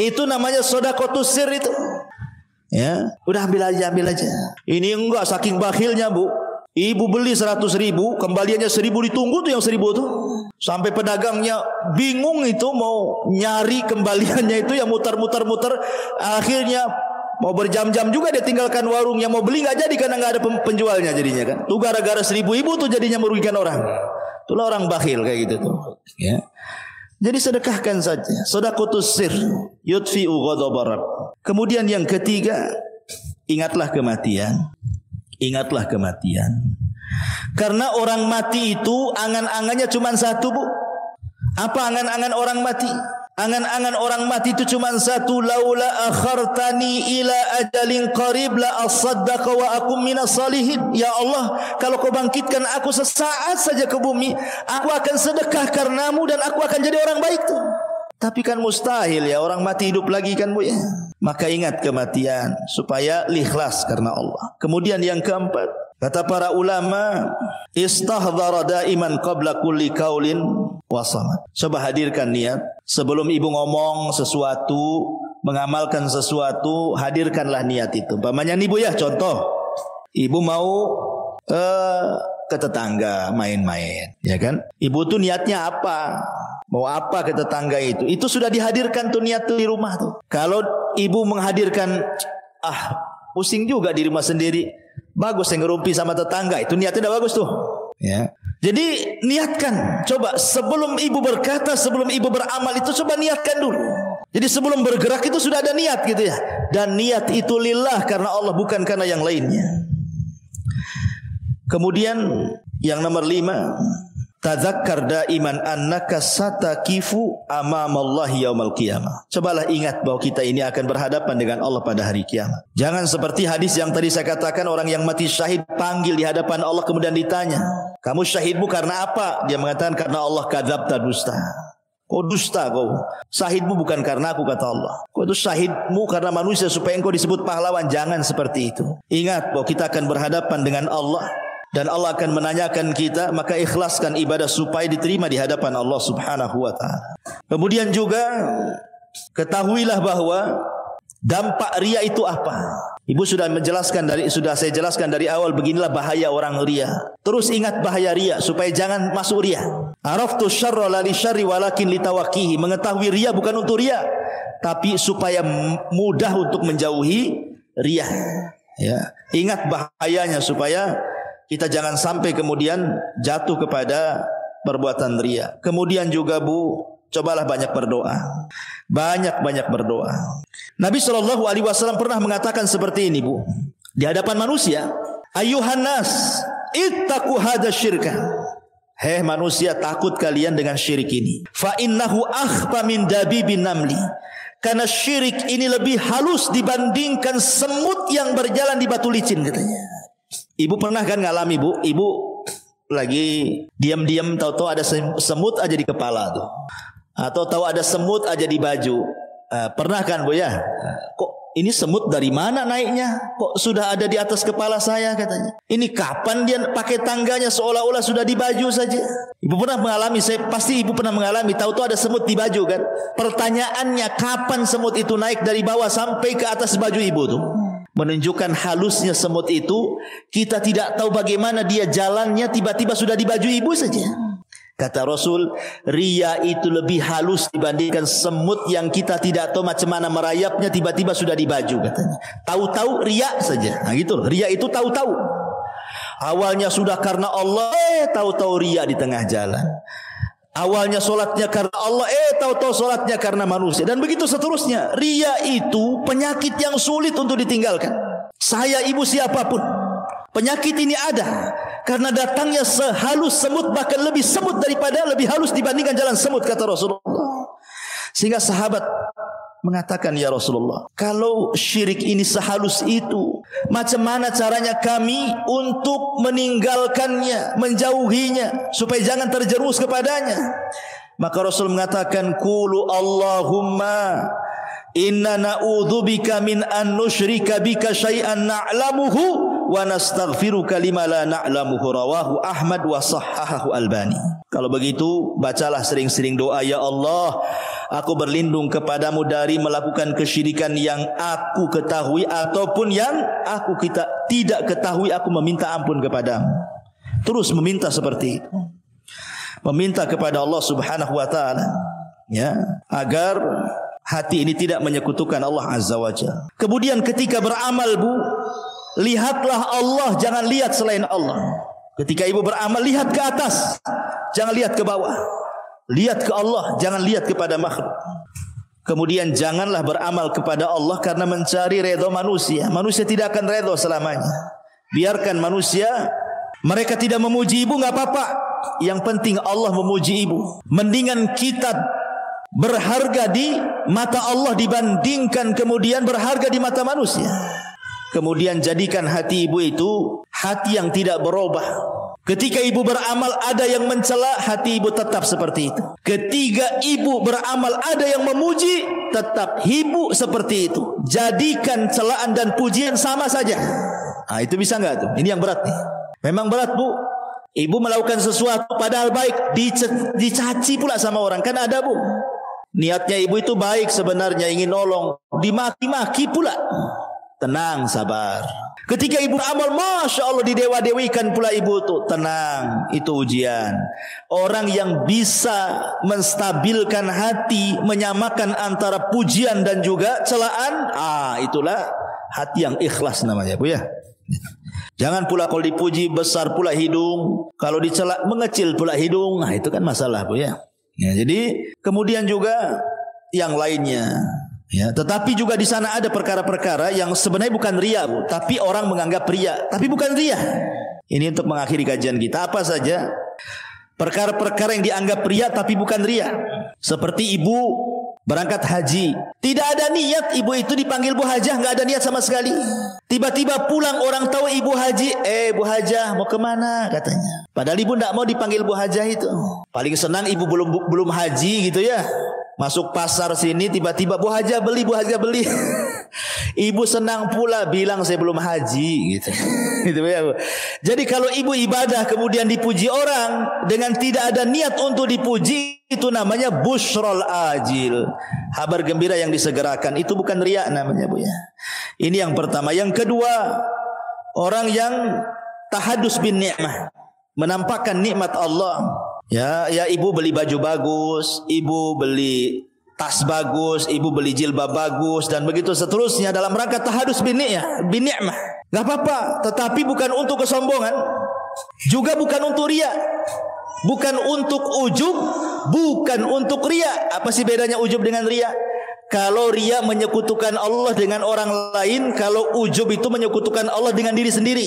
Itu namanya sedekahus sir itu. Ya, udah ambil aja. Ini enggak, saking bakhilnya Bu. Ibu beli 100.000, kembaliannya 1.000, ditunggu tuh yang 1.000 tuh. Sampai pedagangnya bingung itu mau nyari kembaliannya itu, yang muter-muter. Akhirnya mau berjam-jam juga dia tinggalkan warungnya, mau beli nggak jadi karena nggak ada penjualnya jadinya kan. Tuh gara-gara 1.000 ibu tuh jadinya merugikan orang. Itulah orang bakhil kayak gitu tuh. Ya. Jadi sedekahkan saja. Sedekahus sir yudfi'u ghadabar Rabb. Kemudian yang ketiga, ingatlah kematian. Ingatlah kematian. Karena orang mati itu angan-angannya cuma satu Bu. Apa angan-angan orang mati? Angan-angan orang mati itu cuma satu, laula akhartani ila ajalin qarib la asaddaqa wa akum minas salihin. Ya Allah, kalau kau bangkitkan aku sesaat saja ke bumi, aku akan sedekah karenamu dan aku akan jadi orang baik tuh. Tapi kan mustahil ya, orang mati hidup lagi kan Bu ya. Maka ingat kematian supaya ikhlas karena Allah. Kemudian yang keempat, kata para ulama, istahdhara daiman qabla kulli qaulin wasamat. Coba hadirkan niat sebelum ibu ngomong sesuatu, mengamalkan sesuatu, hadirkanlah niat itu. Umpamanya nih Bu ya, contoh, ibu mau ke tetangga main-main, ya kan? Ibu tuh niatnya apa? Mau apa ke tetangga itu? Itu sudah dihadirkan tuh niat tuh di rumah tuh. Kalau ibu menghadirkan, pusing juga di rumah sendiri, bagus yang ngerumpi sama tetangga, itu niatnya udah bagus tuh. Ya. Jadi niatkan, coba sebelum ibu berkata, sebelum ibu beramal itu coba niatkan dulu. Jadi sebelum bergerak itu sudah ada niat gitu ya. Dan niat itu lillah karena Allah, bukan karena yang lainnya. Kemudian yang nomor 5, tadzakkar daiman annaka satakifu amamallahi yaumal qiyamah. Cobalah ingat bahwa kita ini akan berhadapan dengan Allah pada hari kiamat. Jangan seperti hadis yang tadi saya katakan, orang yang mati syahid panggil di hadapan Allah kemudian ditanya, kamu syahidmu karena apa? Dia mengatakan karena Allah, kadzabta, dusta. Kau dusta kau. Syahidmu bukan karena aku, kata Allah. Kau itu syahidmu karena manusia supaya engkau disebut pahlawan. Jangan seperti itu. Ingat bahwa kita akan berhadapan dengan Allah dan Allah akan menanyakan kita, maka ikhlaskan ibadah supaya diterima di hadapan Allah Subhanahu wa taala. Kemudian juga ketahuilah bahwa dampak riya itu apa? Ibu sudah saya jelaskan dari awal, beginilah bahaya orang riya. Terus ingat bahaya riya supaya jangan masuk riya. Araftu syarra la li syarri walakin litawaqqihi. Mengetahui riya bukan untuk riya, tapi supaya mudah untuk menjauhi riya. Ya, ingat bahayanya supaya kita jangan sampai kemudian jatuh kepada perbuatan riya. Kemudian juga Bu, cobalah banyak berdoa. Banyak berdoa. Nabi SAW pernah mengatakan seperti ini Bu, di hadapan manusia, Ayuhan nas, ittaqu hadza syirka. Hei manusia, takut kalian dengan syirik ini. Fa innahu akhfa min dabibin namli. Karena syirik ini lebih halus dibandingkan semut yang berjalan di batu licin, katanya. Ibu pernah kan ngalami Bu, ibu lagi diam-diam tahu-tahu ada semut aja di kepala tuh. Atau tahu ada semut aja di baju. Pernah kan Bu ya? Kok ini semut dari mana naiknya? Kok sudah ada di atas kepala saya, katanya. Ini kapan dia pakai tangganya, seolah-olah sudah di baju saja. Ibu pernah mengalami, pasti ibu pernah mengalami, tahu-tahu ada semut di baju kan? Pertanyaannya, kapan semut itu naik dari bawah sampai ke atas baju ibu tuh? menunjukkan halusnya semut itu. Kita tidak tahu bagaimana dia jalannya, tiba-tiba sudah di baju ibu saja. Kata Rasul, riya itu lebih halus dibandingkan semut yang kita tidak tahu macam mana merayapnya, tiba-tiba sudah di baju katanya. Tahu-tahu riya saja. Nah gitu, riya itu tahu-tahu. Awalnya sudah karena Allah, tahu-tahu riya di tengah jalan. Awalnya solatnya karena Allah, tahu-tahu solatnya karena manusia. Dan begitu seterusnya. Riya itu penyakit yang sulit untuk ditinggalkan. Saya ibu siapapun, penyakit ini ada karena datangnya sehalus semut, bahkan lebih halus dibandingkan jalan semut, kata Rasulullah. Sehingga sahabat mengatakan, ya Rasulullah, kalau syirik ini sehalus itu, macam mana caranya kami untuk meninggalkannya, menjauhinya, supaya jangan terjerumus kepadanya? Maka Rasul mengatakan, qulu Allahumma inna na'udzubika min an nusyrika bika syai'an na'lamuhu wa nastaghfiruka lima la na'lamuhu. Rawahu Ahmad wa sahhahahu Albani. Kalau begitu, bacalah sering-sering doa, ya Allah, aku berlindung kepadamu dari melakukan kesyirikan yang aku ketahui ataupun yang aku tidak ketahui. Aku meminta ampun kepadamu. Terus meminta seperti itu, meminta kepada Allah Subhanahu wa taala, ya, agar hati ini tidak menyekutukan Allah Azza wa Jalla. Kemudian ketika beramal, Bu, lihatlah Allah, jangan lihat selain Allah. Ketika ibu beramal, lihat ke atas, jangan lihat ke bawah. Lihat ke Allah, jangan lihat kepada makhluk. Kemudian janganlah beramal kepada Allah karena mencari redha manusia. Manusia tidak akan redha selamanya. Biarkan manusia, mereka tidak memuji ibu, enggak apa-apa. Yang penting Allah memuji ibu. Mendingan kita berharga di mata Allah dibandingkan kemudian berharga di mata manusia. Kemudian jadikan hati ibu itu hati yang tidak berubah. Ketika ibu beramal ada yang mencela, hati ibu tetap seperti itu. Ketika ibu beramal ada yang memuji, tetap ibu seperti itu. Jadikan celaan dan pujian sama saja. Nah, itu bisa enggak tuh? Ini yang berat nih. Memang berat, Bu. Ibu melakukan sesuatu padahal baik, dicaci pula sama orang. Kan ada, Bu. Niatnya ibu itu baik sebenarnya, ingin nolong, dimaki-maki pula. Tenang, sabar. Ketika ibu amal, Masya Allah, didewa-dewikan pula ibu itu. Tenang, itu ujian. Orang yang bisa menstabilkan hati, menyamakan antara pujian dan juga celaan, itulah hati yang ikhlas namanya, Bu, ya. Jangan pula kalau dipuji besar pula hidung, kalau dicela mengecil pula hidung. Nah, itu kan masalah, Bu, ya. Ya, jadi kemudian juga yang lainnya. Ya, tetapi juga di sana ada perkara-perkara yang sebenarnya bukan riya, Bu, tapi orang menganggap riya, tapi bukan riya. Ini untuk mengakhiri kajian kita. Apa saja perkara-perkara yang dianggap riya tapi bukan riya? Seperti ibu berangkat haji, tidak ada niat ibu itu dipanggil Bu Hajah, nggak ada niat sama sekali. Tiba-tiba pulang orang tahu ibu haji, Bu Hajah mau kemana katanya. Padahal ibu tidak mau dipanggil Bu Hajah itu. Paling senang ibu belum haji gitu ya. Masuk pasar sini tiba-tiba Bu Hajah beli, Bu Hajah beli. Ibu senang pula bilang saya belum haji gitu. Gitu ya, Bu. Jadi kalau ibu ibadah kemudian dipuji orang dengan tidak ada niat untuk dipuji, itu namanya busyrol ajil. Kabar gembira yang disegerakan, itu bukan riya namanya, Bu, ya. Ini yang pertama. Yang kedua, orang yang tahadus bin ni'mah, menampakkan nikmat Allah. Ya, ibu beli baju bagus, ibu beli tas bagus, ibu beli jilbab bagus, dan begitu seterusnya dalam rangka tahadus bin ni'mah. Gak apa-apa, tetapi bukan untuk kesombongan, juga bukan untuk riya, bukan untuk ujub, bukan untuk riya. Apa sih bedanya ujub dengan riya? Kalau riya menyekutukan Allah dengan orang lain, kalau ujub itu menyekutukan Allah dengan diri sendiri.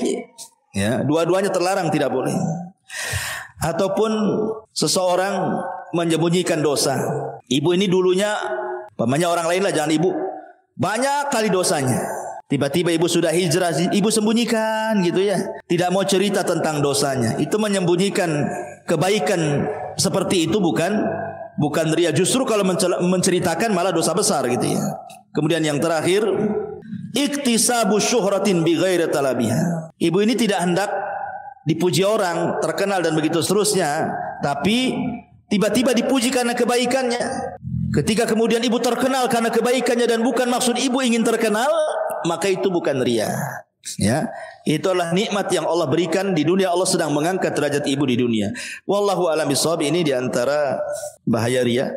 Ya, dua-duanya terlarang, tidak boleh. Ataupun seseorang menyembunyikan dosa. Ibu ini dulunya, pamannya orang lain lah, jangan ibu, banyak kali dosanya. Tiba-tiba ibu sudah hijrah, ibu sembunyikan gitu ya. Tidak mau cerita tentang dosanya. Itu menyembunyikan kebaikan seperti itu bukan riya. Justru kalau menceritakan malah dosa besar gitu ya. Kemudian yang terakhir, iktisabu syuhratin bi ghairi talabiha. Ibu ini tidak hendak dipuji orang, terkenal dan begitu seterusnya, tapi tiba-tiba dipuji karena kebaikannya. Ketika kemudian ibu terkenal karena kebaikannya dan bukan maksud ibu ingin terkenal, maka itu bukan riya. Ya, itulah nikmat yang Allah berikan di dunia. Allah sedang mengangkat derajat ibu di dunia. Wallahu a'lam bishawab. Ini di antara bahaya riya.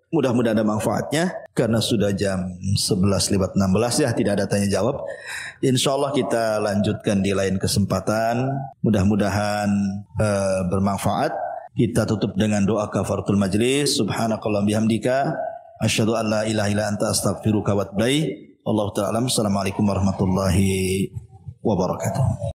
Mudah-mudahan ada manfaatnya. Karena sudah jam 11:16 ya, tidak ada tanya jawab. Insyaallah kita lanjutkan di lain kesempatan. Mudah-mudahan bermanfaat. Kita tutup dengan doa kafaratul majlis. Subhanakallahumma bihamdika asyhadu an la ilaha illa anta astaghfiruka wa atubu ilaik. Wallahu ta'ala. Assalamualaikum warahmatullahi wabarakatuh.